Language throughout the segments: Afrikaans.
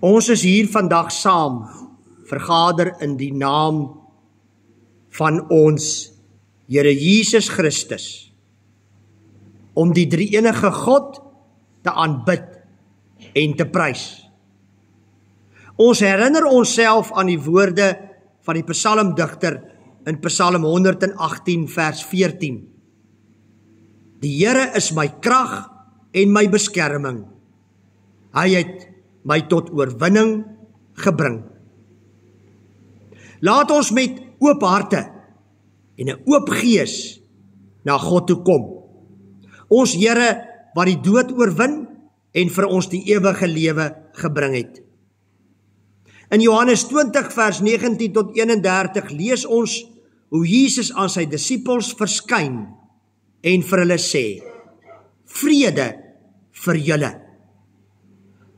Ons is hier vandag saam, vergader in die naam van ons Here Jesus Christus, om die drie-enige God te aanbid en te prys. Ons herinner onsself aan die woorde van die psalmdigter in Psalm 118 vers 14. Die Here is my krag en my beskerming. Hy het my tot oorwinning gebring. Laat ons met oop harte en 'n oop gees na God toe kom. Ons Here wat die dood oorwin en vir ons die ewige lewe gebring het. In Johannes 20 vers 19 tot 31 lees ons hoe Jesus aan sy disippels verskyn en vir hulle sê: vrede vir julle.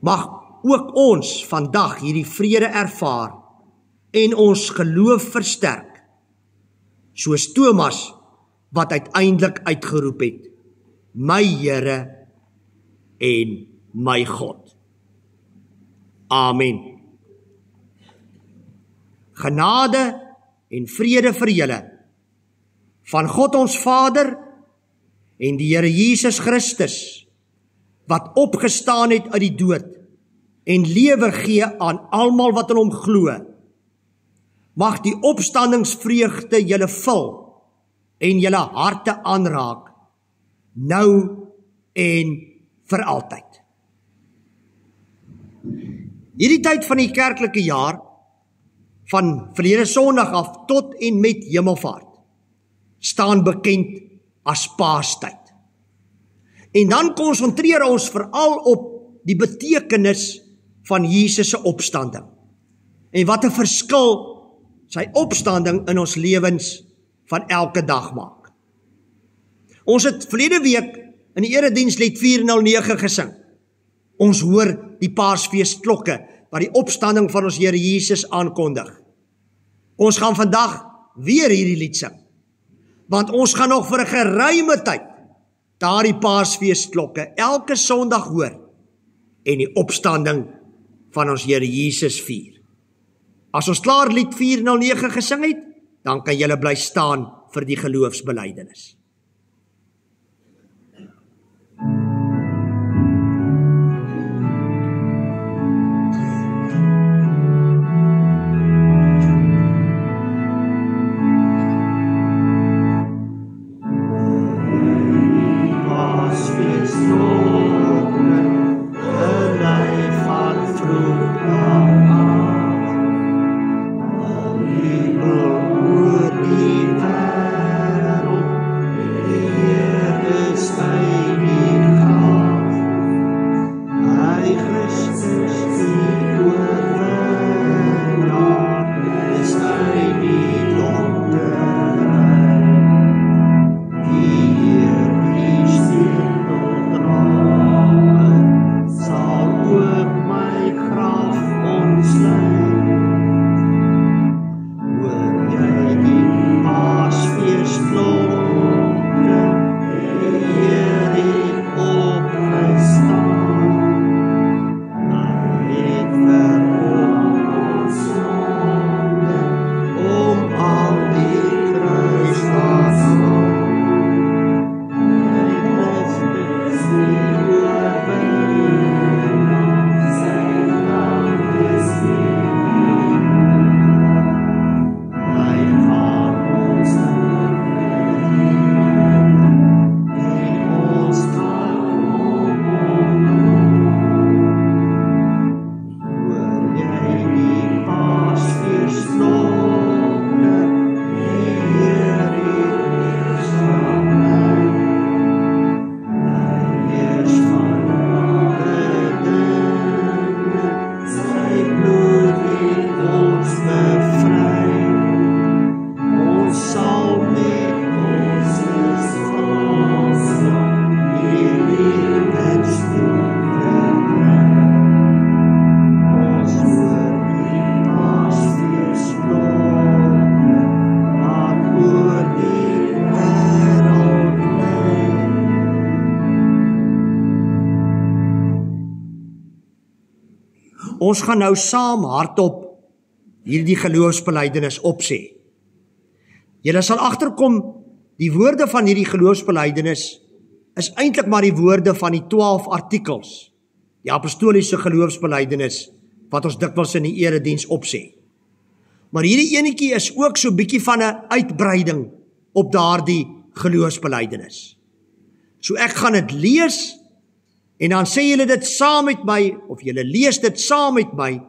Mag ook ons vandag hierdie vrede ervaar en ons geloof versterk, soos Thomas wat uiteindelik uitgeroep het: my Here en my God. Amen. Genade en vrede vir julle van God ons Vader en die Here Jesus Christus, wat opgestaan het uit die dood en lewe gee aan almal wat in hom glo. Mag die opstandingsvreugde julle vul en julle harte aanraak, nou en vir altyd. Hierdie tyd van die kerklike jaar, van verlede Sondag af tot en met Hemelvaart, staan bekend as Paastyd. En dan konsentreer ons veral op die betekenis van Jesus se opstanding. En wat 'n verskil sy opstanding in ons lewens van elke dag maak. Ons het verlede week in die eredienslied 409 gesing. Ons hoor die Paasfeestklokke wat die opstanding van ons Here Jesus aankondig. Ons gaan vandag weer hierdie lied sing, want ons gaan nog vir 'n geruime tyd daardie Paasfeestklokke elke Sondag hoor en die opstanding van ons Here Jesus vier. As ons klaar lied 409 gesing het, dan kan julle bly staan vir die geloofsbelydenis. Ons gaan nou saam hardop hierdie geloofsbelijdenis opsê. Julle sal agterkom, die woorde van hierdie geloofsbelijdenis is eintlik maar die woorde van die 12 artikels, die apostoliese geloofsbelijdenis, wat ons dikwels in die erediens opsê. Maar hierdie enetjie is ook so bietjie van 'n uitbreiding op daardie geloofsbelijdenis. So ek gaan dit lees, en dan sê julle dit saam met my, of julle lees dit saam met my,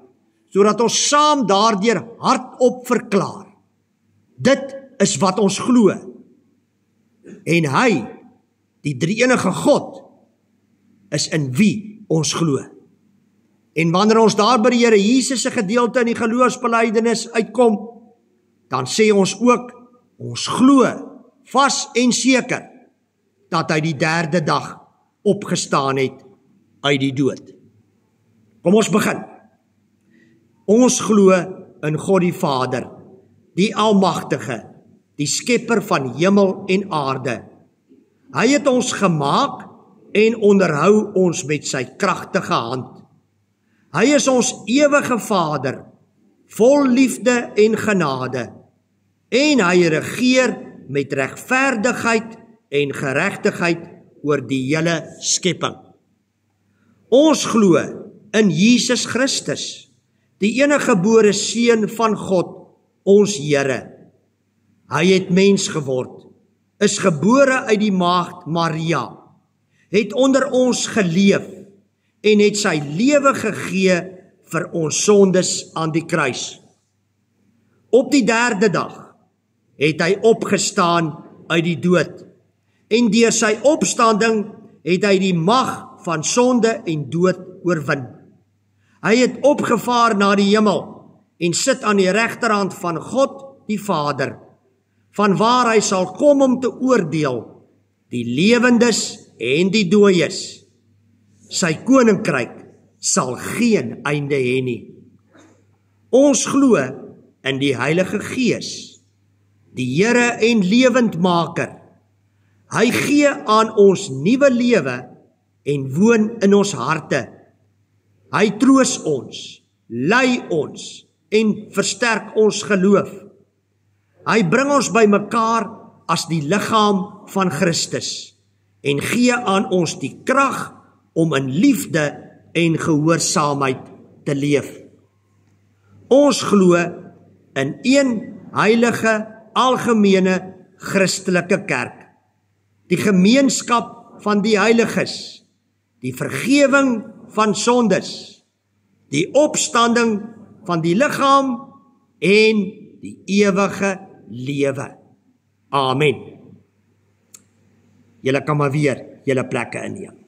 sodat ons saam daardeur hardop verklaar. Dit is wat ons glo. En hy, die drie-enige God, is in wie ons glo. En wanneer ons daar by die Here Jesus se gedeelte in die geloofsbelijdenis uitkom, dan sê ons ook, ons glo vas en seker, dat hy die 3de dag opgestaan het uit die dood. Kom ons begin. Ons glo in God die Vader, die Almagtige, die skepper van hemel en aarde. Hy het ons gemaak en onderhou ons met sy kragtige hand. Hy is ons ewige Vader, vol liefde en genade, en hy regeer met regverdigheid en geregtigheid oor die hele skepping. Ons glo in Jesus Christus, die eniggebore Seun van God, ons Here. Hy het mens geword, is gebore uit die maagd Maria, het onder ons geleef en het sy lewe gegee vir ons sondes aan die kruis. Op die 3de dag het hy opgestaan uit die dood, en deur sy opstanding het hy die mag van sonde en dood oorwin. Hy het opgevaar na die hemel en sit aan die regterhand van God die Vader, vanwaar hy sal kom om te oordeel die lewendes en die dooies. Sy koninkryk sal geen einde hê nie. Ons glo in die Heilige Gees, die Here en lewendmaker. Hy gee aan ons nuwe lewe en woon in ons harte. Hy troos ons, lei ons en versterk ons geloof. Hy bring ons by mekaar as die liggaam van Christus en gee aan ons die krag om in liefde en gehoorsaamheid te leef. Ons glo in een heilige, algemene Christelike kerk, die gemeenskap van die heiliges, die vergewing van sondes, die opstanding van die liggaam en die ewige lewe. Amen. Julle kan maar weer julle plekke inneem.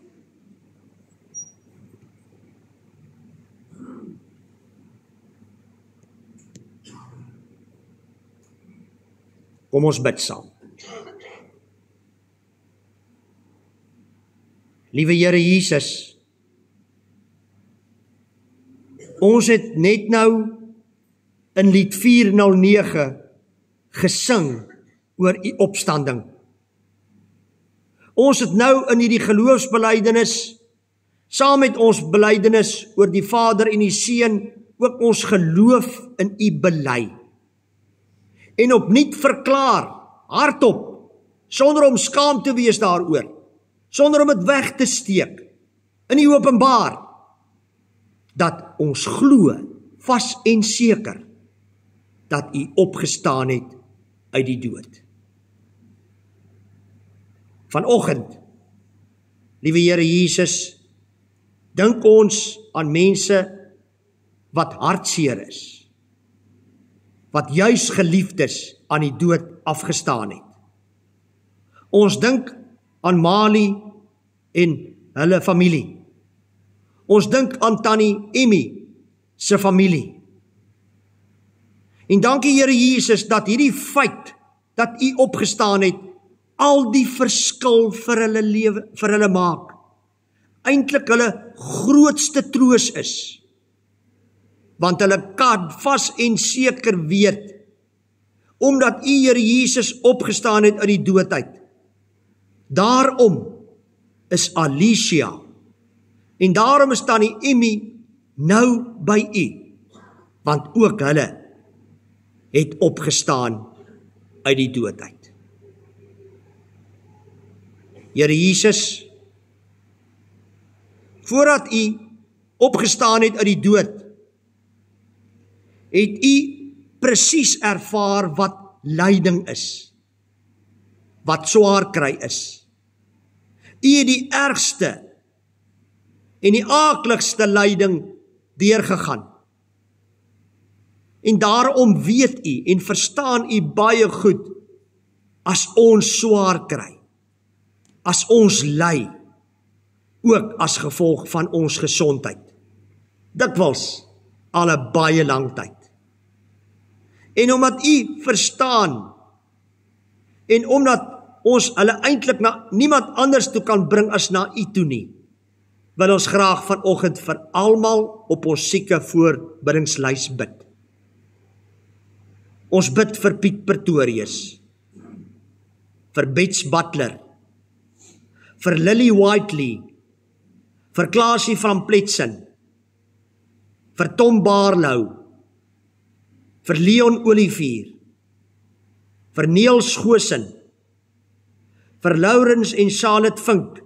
Kom ons bid saam. Liewe Here Jesus, ons het net nou in lied 409 gesing oor u opstanding. Ons het nou in hierdie geloofsbelijdenis, saam met ons belijdenis oor die Vader en die Seun, ook ons geloof in u bely. En opnuut verklaar, hardop, sonder om skaam te wees daaroor, sonder om dit weg te steek, in die openbaar, dat ons glo, vas en seker, dat u opgestaan het uit die dood. Vanoggend, liewe Here Jesus, dink ons aan mense wat hartseer is, wat juis geliefdes aan die dood afgestaan het. Ons dink aan Mali en hulle familie. Ons dink aan Tannie Emmy se familie. En dankie Here Jesus dat hierdie feit dat u opgestaan het, al die verskil vir hulle lewe, vir hulle maak. Eintlik hulle grootste troos is. Want hulle kan vas en seker weet, omdat u Here Jesus opgestaan het uit die dood uit. Daarom is Alicia, en daarom is Tannie Emmy nou by U, want ook hulle het opgestaan uit die dood uit. Here Jesus, voordat U opgestaan het uit die dood, het U presies ervaar wat lyding is, wat swaar kry is. U het die ergste en die aakligste lyding deurgegaan. En daarom weet U en verstaan U baie goed, as ons swaar kry, as ons ly, ook as gevolg van ons gesondheid. Dikwels al 'n baie lang tyd. En omdat U verstaan, en omdat ons hulle eintlik na niemand anders toe kan bring as na U toe nie, wil ons graag vanoggend vir almal op ons sieke voorbiddingslys bid. Ons bid vir Piet Pretorius, vir Bets Butler, vir Lily Whiteley, vir Klaasie van Pletsen, vir Tom Barlow, vir Leon Olivier, vir Neil Schoosen, vir Laurens en Charlotte Vink,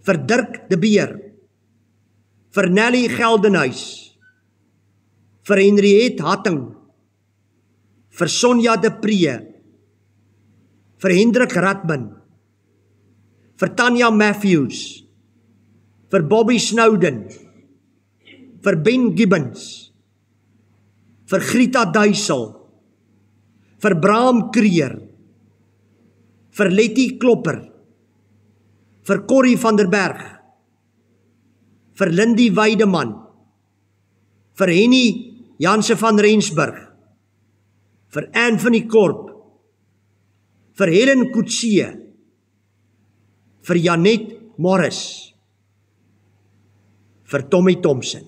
vir Dirk de Beer, vir Nelly Geldenhuis, vir Henriette Hatting, vir Sonja de Pree, vir Hendrik Radman, vir Tanya Matthews, vir Bobby Snowden, vir Ben Gibbons, vir Grita Duisel, vir Bram Kreer, vir Letty Klopper, vir Corrie van der Berg, vir Lindy Weideman, vir Henny Janse van Rensburg, vir Anthony Korp, vir Helen Coetzee, vir Janet Morris, vir Tommy Thompson.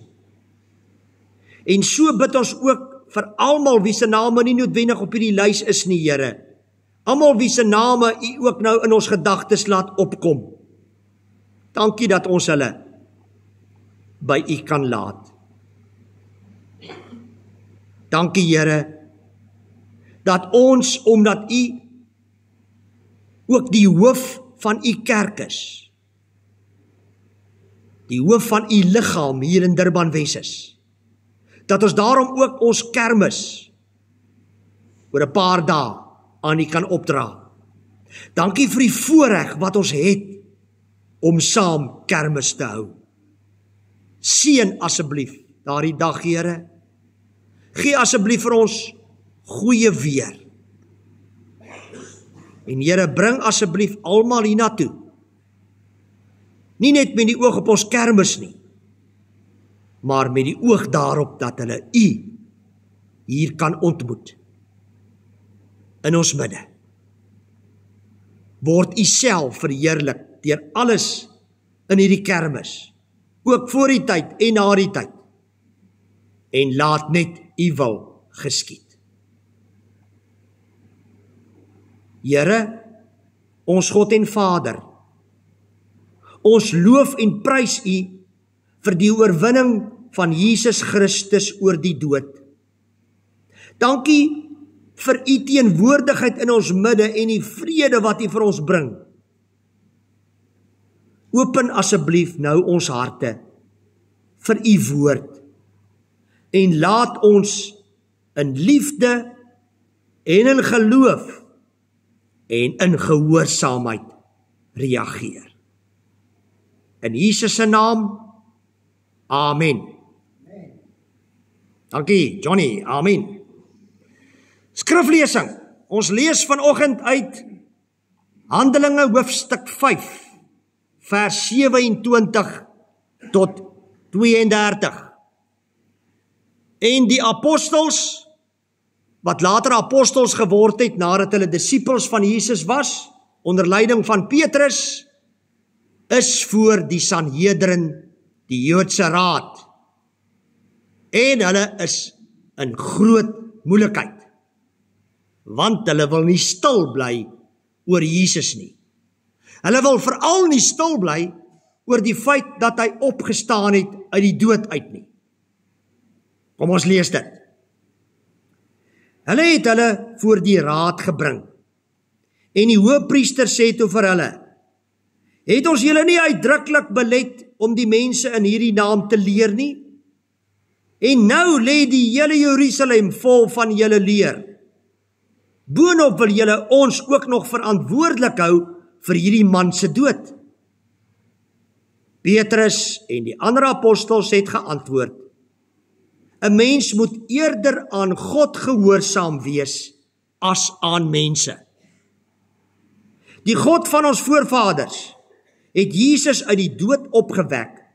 En so bid ons ook vir almal wie se name nie noodwendig op hierdie lys is nie, Here. Almal wie se name U ook nou in ons gedagtes laat opkom. Dankie dat ons hulle by U kan laat. Dankie, Here, dat ons, omdat U ook die hoof van U kerk is, die hoof van U liggaam hier in Durban Wes is, dat ons daarom ook ons kermis oor 'n paar dae aan U kan opdra. Dankie vir die voorreg wat ons het om saam kermis te hou. Seën asseblief daardie dag, Here. Gee asseblief vir ons goeie weer. En Here, bring asseblief almal hiernatoe. Nie net met die oog op ons kermis nie, maar met die oog daarop dat hulle U hier kan ontmoet. In ons midde. Word U self verheerlik deur alles in hierdie kermis, ook voor die tyd en na die tyd. En laat net U wil geskied. Here, ons God en Vader, ons loof en prys U vir die oorwinning van Jesus Christus oor die dood. Dankie vir U teenwoordigheid in ons midde en die vrede wat U vir ons bring. Open asseblief nou ons harte vir U woord en laat ons in liefde en in geloof en in gehoorsaamheid reageer. In Jesus se naam, amen. Dankie, Johnny, amen. Skriflesing, ons lees vanoggend uit Handelinge hoofstuk 5, vers 27 tot 32. En die apostels, wat later apostels geword het, nadat hulle disippels van Jesus was, onder leiding van Petrus, is voor die Sanhedrin, die Joodse raad. En hulle is in groot moeilikheid, want hulle wil nie stil bly oor Jesus nie. Hulle wil veral nie stil bly oor die feit dat hy opgestaan het uit die dood uit nie. Kom ons lees dit. Hulle het hulle voor die raad gebring. En die hoëpriester sê toe vir hulle: Het ons julle nie uitdruklik belet om die mense in hierdie naam te leer nie? En nou lê die hele Jerusalem vol van julle leer. Boonop wil julle ons ook nog verantwoordelik hou vir hierdie man se dood. Petrus en die ander apostels het geantwoord: 'n mens moet eerder aan God gehoorsaam wees as aan mense. Die God van ons voorvaders het Jesus uit die dood opgewek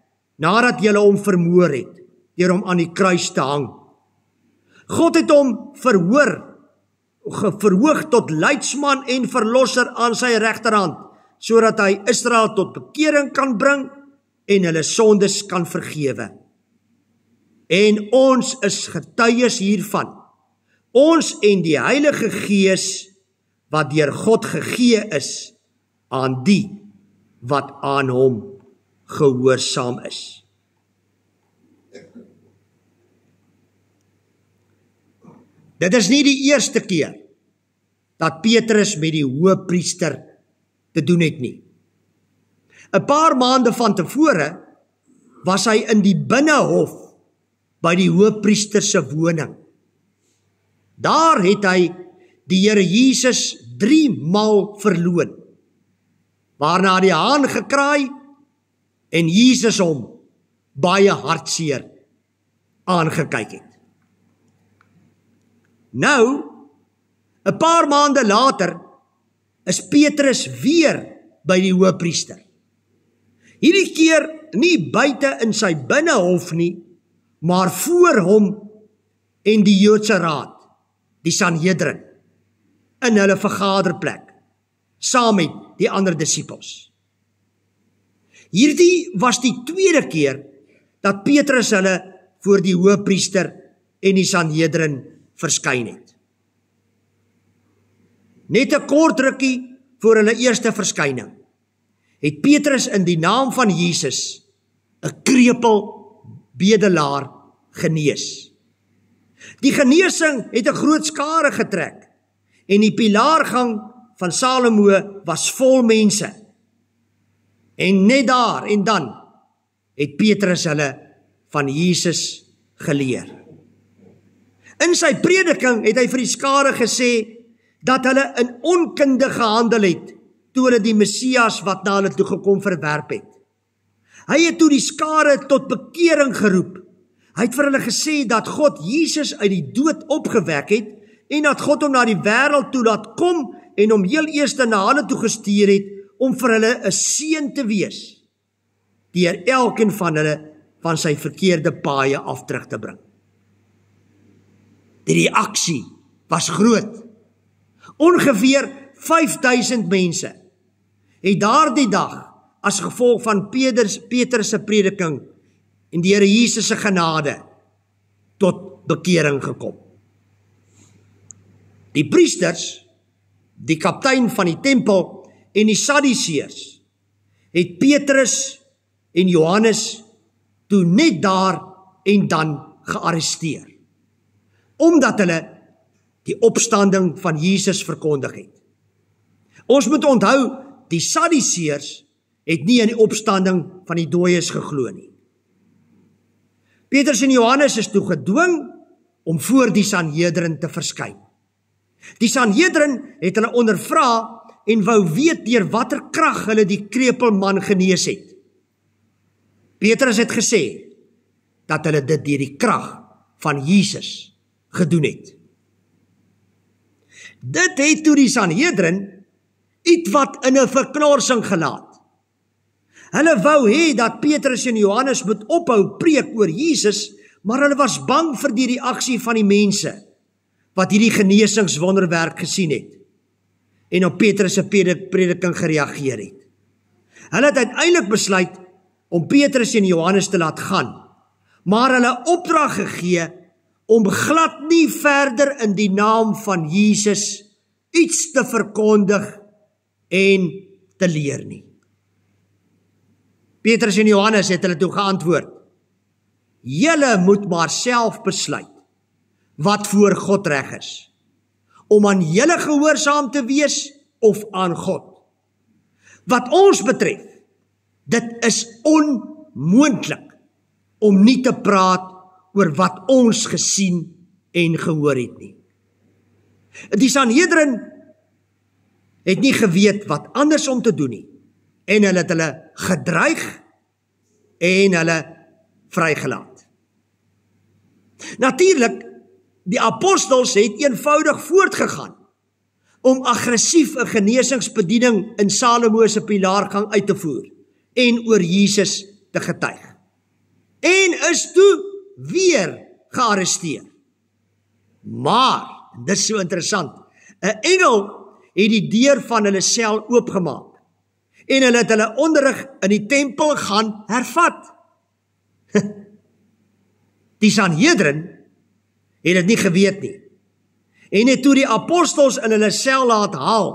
nadat julle hom vermoor het deur hom aan die kruis te hang. God het hom verhoog tot leidsman en verlosser aan sy regterhand, sodat hy Israel tot bekering kan bring en hulle sondes kan vergewe. En ons is getuies hiervan, ons en die Heilige Gees wat deur God gegee is aan die wat aan hom gehoorsaam is. Dit is nie die eerste keer dat Petrus met die hoëpriester te doen het nie. 'n paar maande van tevore was hy in die binnehof by die hoëpriester se woning. Daar het hy die Here Jesus 3 maal verloon, waarna die haan gekraai en Jesus hom baie hartseer aangekyk het. Nou, 'n paar maande later, is Petrus weer by die hoëpriester. Hierdie keer nie buite in sy binnehof nie, maar voor hom en die Joodse raad, die Sanhedrin, in hulle vergaderplek, saam met die ander disippels. Hierdie was die tweede keer dat Petrus hulle voor die hoëpriester en die Sanhedrin verskyn het. Net 'n kort rukkie voor hulle eerste verskyning, het Petrus in die naam van Jesus 'n krepeel bedelaar genees. Die genesing het 'n groot skare getrek en die pilaargang van Salomo was vol mense. En net daar en dan het Petrus hulle van Jesus geleer. In sy prediking het hy vir die skare gesê dat hulle in onkunde gehandel het toe hulle die Messias wat na hulle toe gekom verwerp het. Hy het toe die skare tot bekering geroep. Hy het vir hulle gesê dat God Jesus uit die dood opgewek het en dat God hom na die wêreld toe laat kom en hom heel eers na hulle toe gestuur het om vir hulle 'n seën te wees, deur elkeen van hulle van sy verkeerde paaie af terug te bring. Die reaksie was groot. Ongeveer 5000 mense het daardie dag as gevolg van Petrus se prediking en die Here Jesus se genade tot bekering gekom. Die priesters, die kaptein van die tempel en die Sadduseërs het Petrus en Johannes toe net daar en dan gearresteer, omdat hulle die opstanding van Jesus verkondig het. Ons moet onthou, die Sadduseërs het nie in die opstanding van die dooies geglo nie. Petrus en Johannes is toe gedwing om voor die Sanhedrin te verskyn. Die Sanhedrin het hulle ondervra en wou weet deur watter krag hulle die krepelman genees het. Petrus het gesê dat hulle dit deur die krag van Jesus gedoen het. Dit het toe die Sanhedrin ietwat in 'n verknorsing gelaat. Hulle wou hê dat Petrus en Johannes moet ophou preek oor Jesus, maar hulle was bang vir die reaksie van die mense wat hierdie genesingswonderwerk gesien het en op Petrus se prediking gereageer het. Hulle het uiteindelik besluit om Petrus en Johannes te laat gaan, maar hulle opdrag gegee om glad nie verder in die naam van Jesus iets te verkondig en te leer nie. Petrus en Johannes het hulle toe geantwoord: Julle moet maar self besluit wat voor God reg is, om aan julle gehoorsaam te wees of aan God. Wat ons betref, dit is onmoontlik om nie te praat oor wat ons gesien en gehoor het nie. Die Sanhedrin het nie geweet wat anders om te doen nie, en hulle het hulle gedreig en hulle vrygelaat. Natuurlik, die apostels het eenvoudig voortgegaan om aggressief 'n genesingsbediening in Salomo se pilaargang uit te voer en oor Jesus te getuig. En is toe weer gearresteer. Maar, dit is so interessant, 'n engel het die deur van hulle sel oopgemaak en hulle het hulle onderrig in die tempel gaan hervat. Die Sanhedrin het dit nie geweet nie, en het toe die apostels in hulle sel laat haal.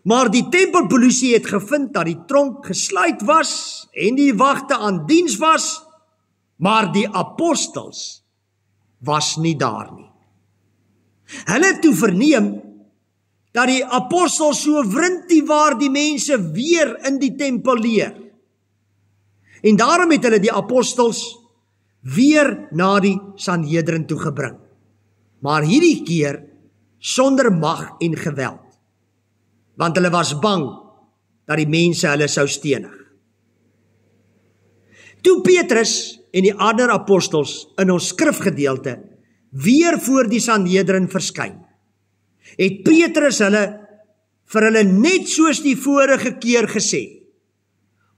Maar die tempelpolisie het gevind dat die tronk gesluit was en die wagte aan diens was, maar die apostels was nie daar nie. Hulle het toe verneem dat die apostels so wrintie waar die mense weer in die tempel leer. En daarom het hulle die apostels weer na die Sanhedrin toe gebring. Maar hierdie keer sonder mag en geweld, want hulle was bang dat die mense hulle sou stenig. Toe Petrus en die ander apostels in ons skrifgedeelte weer voor die Sanhedrin verskyn, het Petrus vir hulle net soos die vorige keer gesê: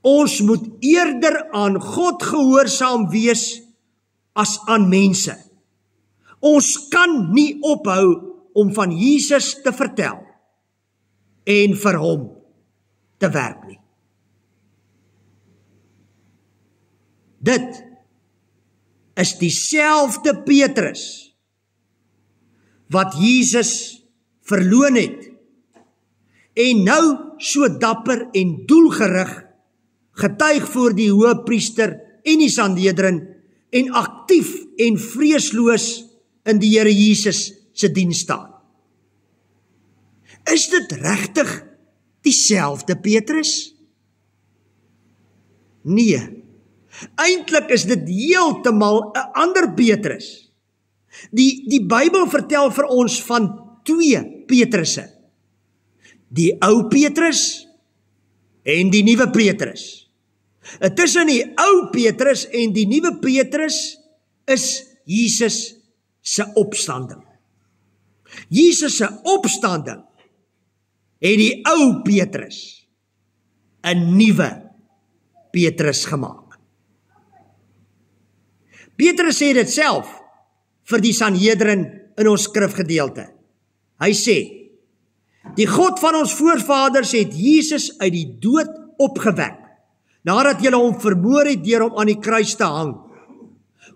Ons moet eerder aan God gehoorsaam wees as aan mense. Ons kan nie ophou om van Jesus te vertel en vir hom te werk nie. Dit is dieselfde Petrus wat Jesus verloon het en nou so dapper en doelgerig getuig voor die hoëpriester en die Sanhedrin en aktief en vreesloos in die Here Jesus se diens staan. Is dit regtig dieselfde Petrus? Nee, eintlik is dit heeltemal 'n ander Petrus. Die Bybel vertel vir ons van twee Petrusse. Die ou Petrus en die nuwe Petrus. Tussen die ou Petrus en die nuwe Petrus is Jesus se opstanding. Jesus se opstanding het die ou Petrus 'n nuwe Petrus gemaak. Petrus sê dit self vir die Sanhedrin in ons skrifgedeelte. Hy sê: Die God van ons voorvaders het Jesus uit die dood opgewek, nadat julle hom vermoor het deur hom aan die kruis te hang.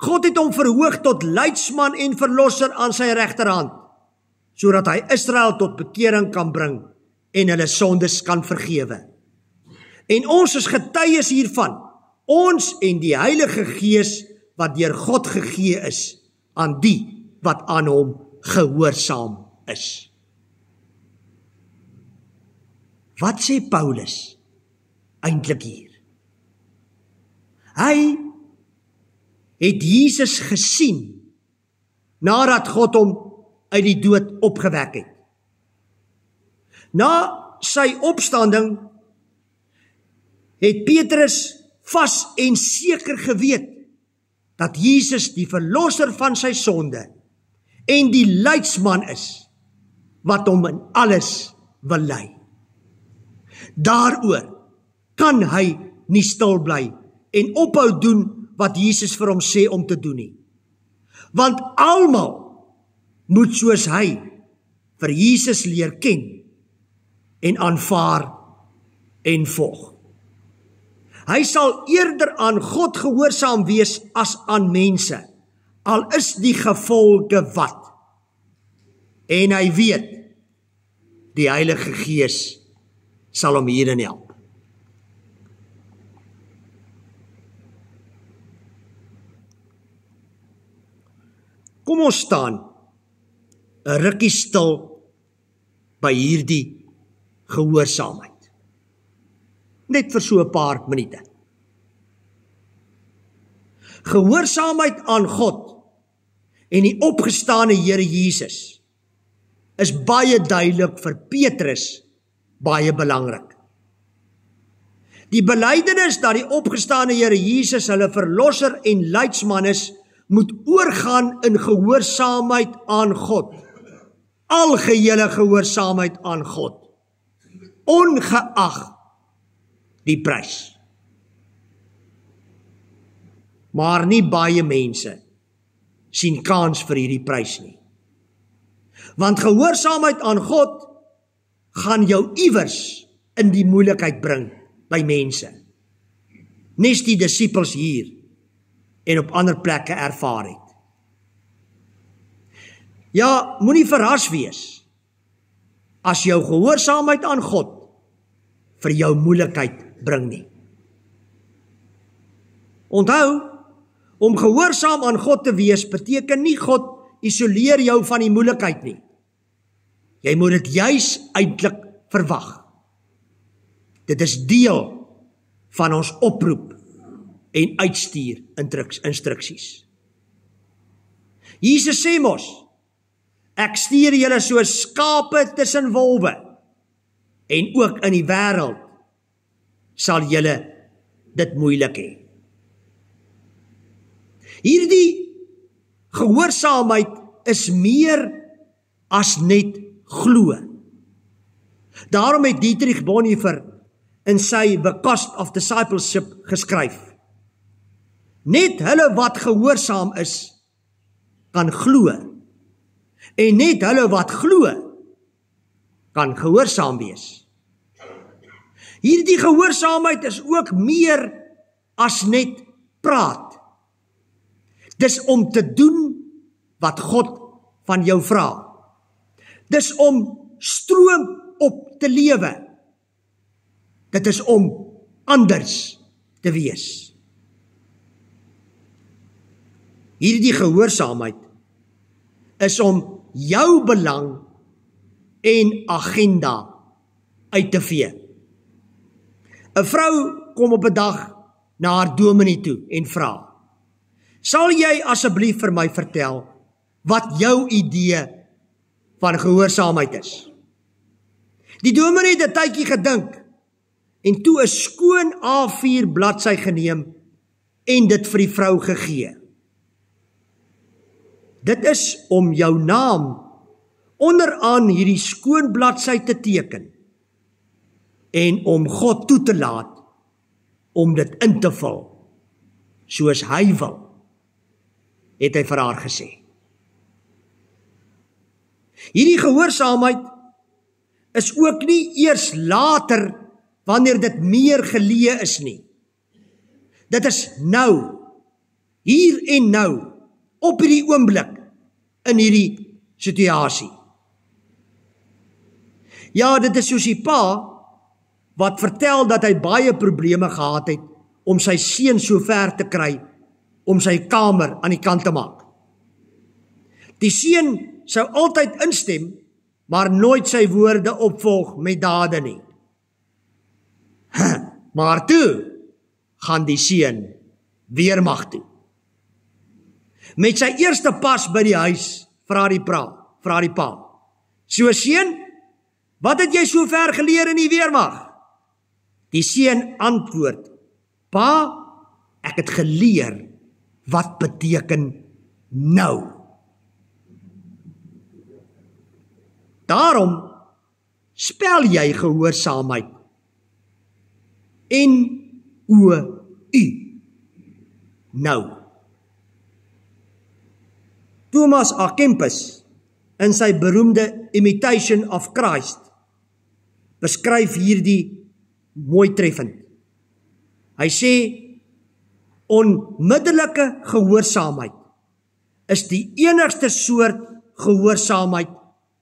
God het hom verhoog tot leidsman en verlosser aan sy regterhand, sodat hy Israel tot bekering kan bring en hulle sondes kan vergewe. En ons is getuies hiervan, ons en die Heilige Gees wat deur God gegee is aan die wat aan hom gehoorsaam is. Wat sê Paulus eintlik hier? Hy het Jesus gesien nadat God hom uit die dood opgewek het. Na sy opstanding het Petrus vas en seker geweet dat Jesus die verlosser van sy sonde en die leidsman is wat hom in alles wil lei. Daaroor kan hy nie stil bly en ophou doen wat Jesus vir hom sê om te doen nie. Want almal moet soos hy vir Jesus leer ken en aanvaar en volg. Hy sal eerder aan God gehoorsaam wees as aan mense, al is die gevolge wat. En hy weet, die Heilige Gees sal hom hierin help. Kom ons staan 'n rukkie stil by hierdie gehoorsaamheid. Net vir so 'n paar minute. Gehoorsaamheid aan God en die opgestane Here Jesus is baie duidelik vir Petrus baie belangrik. Die belydenis dat die opgestane Here Jesus hulle verlosser en leidsman is, moet oorgaan in gehoorsaamheid aan God. Algehele gehoorsaamheid aan God, ongeag die prys. Maar nie baie mense sien kans vir hierdie prys nie. Want gehoorsaamheid aan God gaan jou iewers in die moeilikheid bring by mense. Nes die disippels hier en op ander plekke ervaar het. Ja, moenie verras wees as jou gehoorsaamheid aan God vir jou moeilikheid bring nie. Onthou, om gehoorsaam aan God te wees beteken nie God isoleer jou van die moeilikheid nie. Jy moet dit juis eintlik verwag. Dit is deel van ons oproep en uitstuur instruksies. Jesus sê mos, ek stuur julle soos skape tussen wolwe, en ook in die wêreld sal julle dit moeilik hê. Hierdie gehoorsaamheid is meer as net glo. Daarom het Dietrich Bonhoeffer in sy The Cost of Discipleship geskryf: net hulle wat gehoorsaam is, kan glo, en net hulle wat glo, kan gehoorsaam wees. Hierdie gehoorsaamheid is ook meer as net praat. Dis om te doen wat God van jou vra. Dis om stroom op te lewe. Dit is om anders te wees. Hierdie gehoorsaamheid is om jou belang en agenda uit te vee. 'n Vrou kom op 'n dag na haar dominee toe en vra: sal jy asseblief vir my vertel wat jou idee van gehoorsaamheid is? Die dominee het 'n tydjie gedink en toe 'n skoon A4 bladsy geneem en dit vir die vrou gegee. Dit is om jou naam onderaan hierdie skoon bladsy te teken en om God toe te laat om dit in te vul soos hy wil, het hy vir haar gesê. Hierdie gehoorsaamheid is ook nie eers later wanneer dit meer geleë is nie. Dit is nou, hier en nou, op hierdie oomblik, in hierdie situasie. Ja, dit is soos die pa wat vertel dat hy baie probleme gehad het om sy seun so ver te kry om sy kamer aan die kant te maak. Die seun sou altyd instem, maar nooit sy woorde opvolg met dade nie. Maar toe gaan die seun weermag toe. Met sy eerste pas by die huis vra die pa: "So seun, wat het jy so ver geleer in die weermag?" Die seun antwoord: "Pa, ek het geleer wat beteken nou." Daarom spel jy gehoorsaamheid N-O-U, nou. Thomas A. Kempis in sy beroemde Imitation of Christ beskryf hierdie mooi treffend. Hy sê, onmiddelike gehoorsaamheid is die enigste soort gehoorsaamheid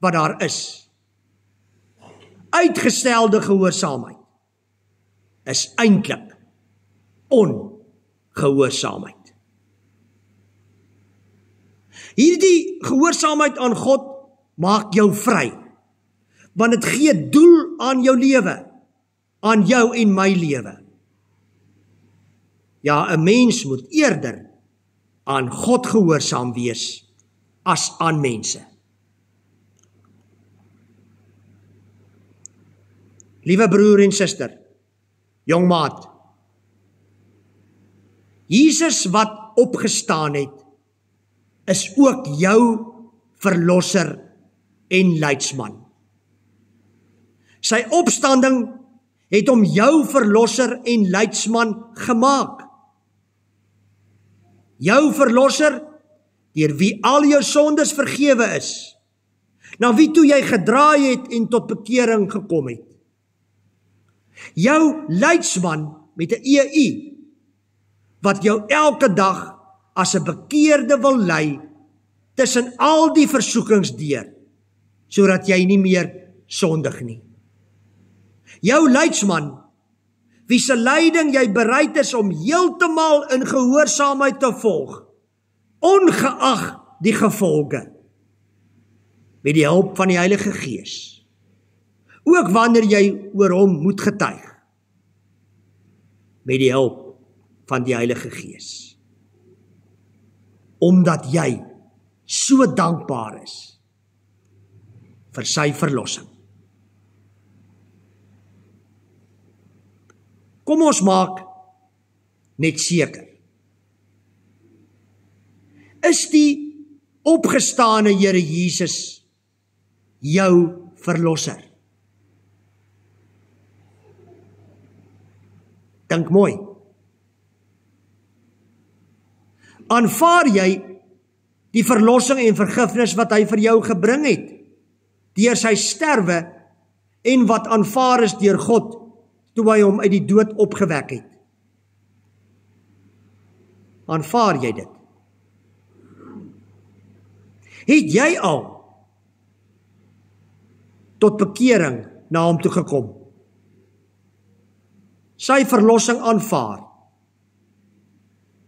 wat daar is. Uitgestelde gehoorsaamheid is eintlik ongehoorsaamheid. Hierdie gehoorsaamheid aan God maak jou vry, want dit gee doel aan jou lewe, aan jou en my lewe. Ja, 'n mens moet eerder aan God gehoorsaam wees as aan mense. Liewe broer en suster, jong maat, Jesus wat opgestaan het, is ook jou verlosser en leidsman. Sy opstanding het hom jou verlosser en leidsman gemaak. Jou verlosser, deur wie al jou sondes vergewe is, na wie toe jy gedraai het en tot bekering gekom het. Jou leidsman met 'n EU, wat jou elke dag as 'n bekeerde wil lei tussen al die versoekings deur, sodat jy nie meer sondig nie. Jou leidsman, wie se leiding jy bereid is om heeltemal in gehoorsaamheid te volg, ongeag die gevolge, met die hulp van die Heilige Gees, ook wanneer jy oor hom moet getuig, met die hulp van die Heilige Gees, omdat jy so dankbaar is vir sy verlossing. Kom ons maak net seker. Is die opgestane Here Jesus jou verlosser? Dink mooi. Aanvaar jy die verlossing en vergifnis wat hy vir jou gebring het, deur sy sterwe en wat aanvaar is deur God, toe hy hom uit die dood opgewek het? Aanvaar jy dit? Het jy al tot bekering na hom toe gekom? Sy verlossing aanvaar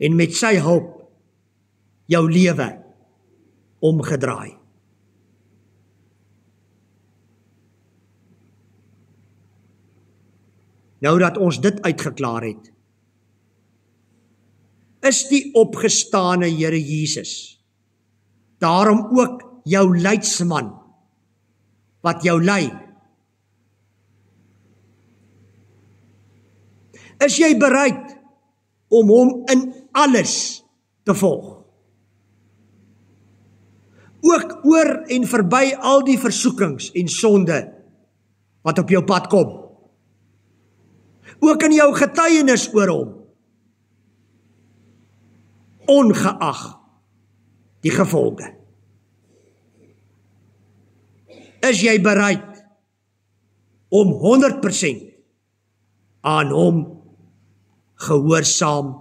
en met sy hulp jou lewe omgedraai. Nou dat ons dit uitgeklaar het, is die opgestane Here Jesus daarom ook jou leidsman, wat jou lei. Is jy bereid om hom in alles te volg? Ook oor en verby al die versoekings en sonde wat op jou pad kom. Ook in jou getuienis oor hom, ongeag die gevolge. Is jy bereid om 100% aan hom gehoorsaam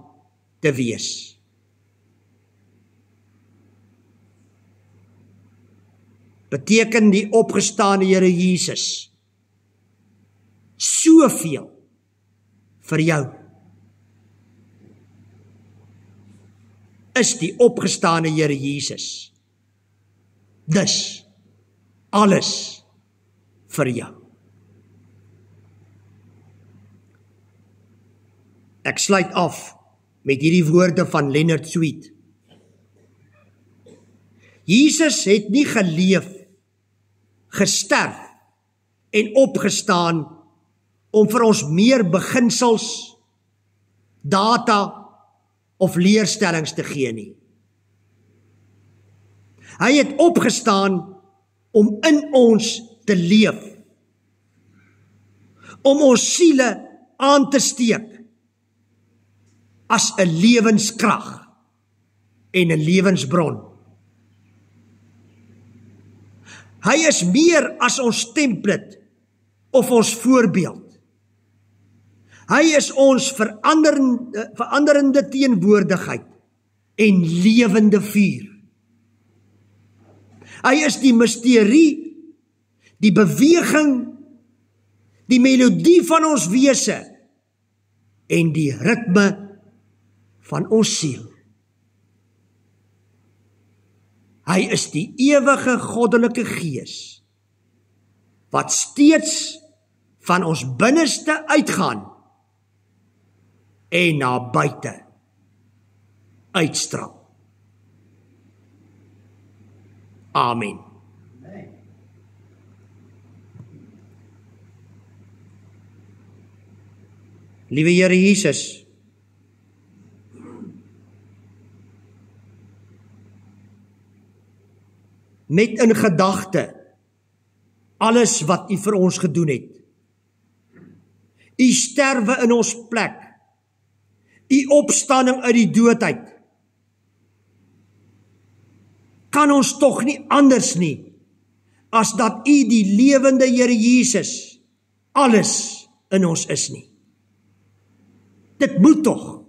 te wees? Beteken die opgestane Here Jesus soveel vir jou? Is die opgestane Here Jesus dus alles vir jou? Ek sluit af met hierdie woorde van Leonard Sweet. Jesus het nie geleef, gesterf en opgestaan om vir ons meer beginsels, data of leerstellings te gee nie. Hy het opgestaan om in ons te leef, om ons siele aan te steek as 'n lewenskrag en 'n lewensbron. Hy is meer as ons template of ons voorbeeld. Hy is ons veranderende teenwoordigheid en lewende vuur. Hy is die misterie, die beweging, die melodie van ons wese en die ritme van ons siel. Hy is die ewige goddelike Gees, wat steeds van ons binneste uitgaan en na buite uitstraal. Amen. Liewe Here Jesus, met in gedagte alles wat U vir ons gedoen het. U sterwe in ons plek, U opstanding uit die dood uit, kan ons tog nie anders nie, as dat U die lewende Here Jesus, alles in ons is nie. Dit moet tog.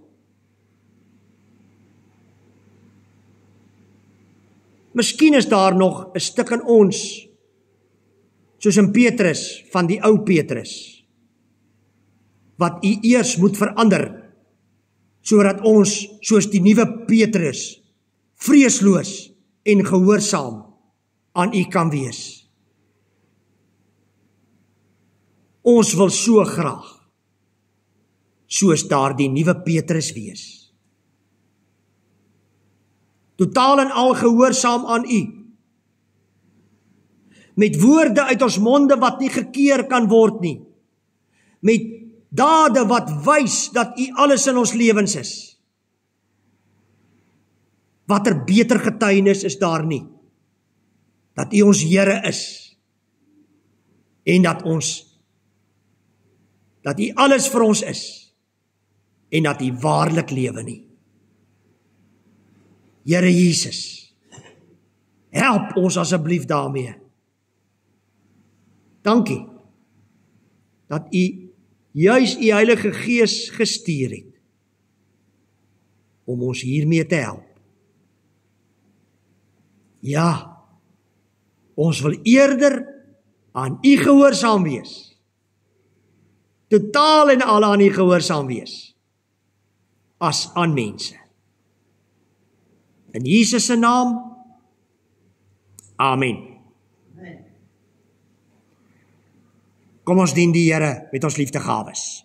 Miskien is daar nog 'n stuk in ons, soos in Petrus, van die ou Petrus, wat U eers moet verander, sodat ons, soos die nuwe Petrus, vreesloos en gehoorsaam aan U kan wees. Ons wil so graag, soos daardie nuwe Petrus wees. Totaal en al gehoorsaam aan U. Met woorde uit ons monde wat nie gekeer kan word nie. Met dade wat wys dat U alles in ons lewens is. Watter beter getuienis is daar nie? Dat U ons Here is. En dat U alles vir ons is. En dat U waarlik lewe nie. Here Jesus, help ons asseblief daarmee. Dankie, dat U juis U Heilige Gees gestuur het, om ons hiermee te help. Ja, ons wil eerder aan U gehoorsaam wees, totaal en al aan U gehoorsaam wees, as aan mense. In Jesus se naam, amen. Kom ons dien die Here met ons liefdegawes.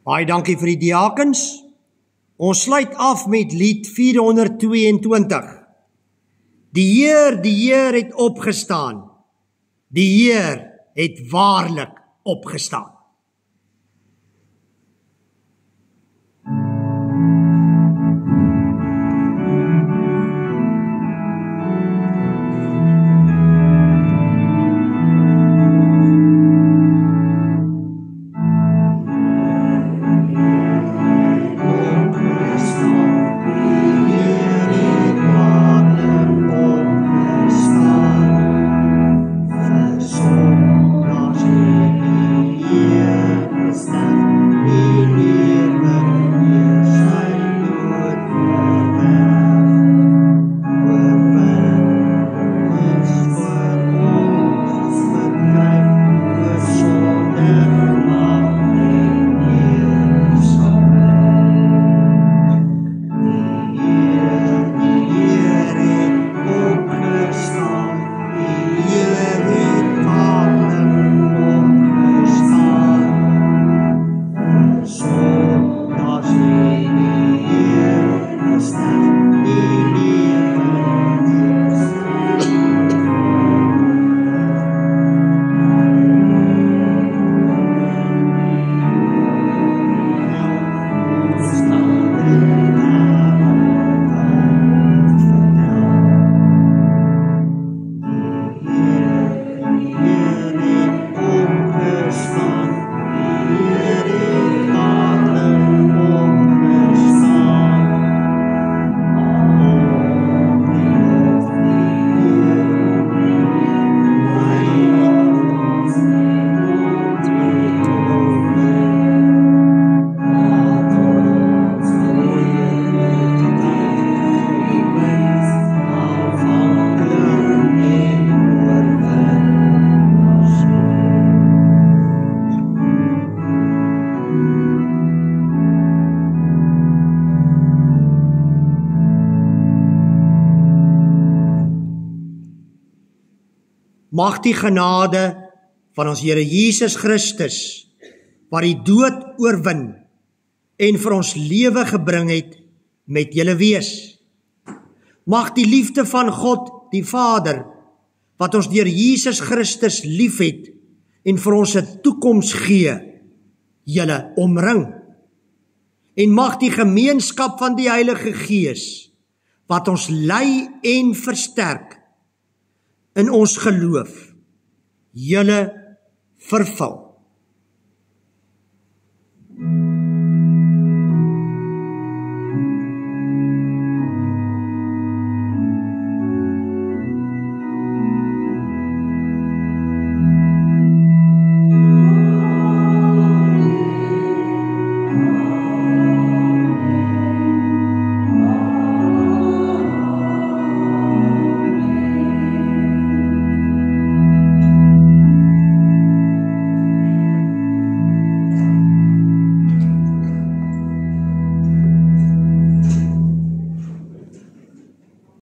Baie dankie vir die diakens. Ons sluit af met lied 422. Die Heer het opgestaan. Die Heer het waarlik opgestaan. Mag die genade van ons Here Jesus Christus, wat die dood oorwin en vir ons lewe gebring het, met julle wees. Mag die liefde van God, die Vader, wat ons deur Jesus Christus liefhet en vir ons 'n toekoms gee, julle omring. En mag die gemeenskap van die Heilige Gees, wat ons lei en versterk in ons geloof, julle vervul.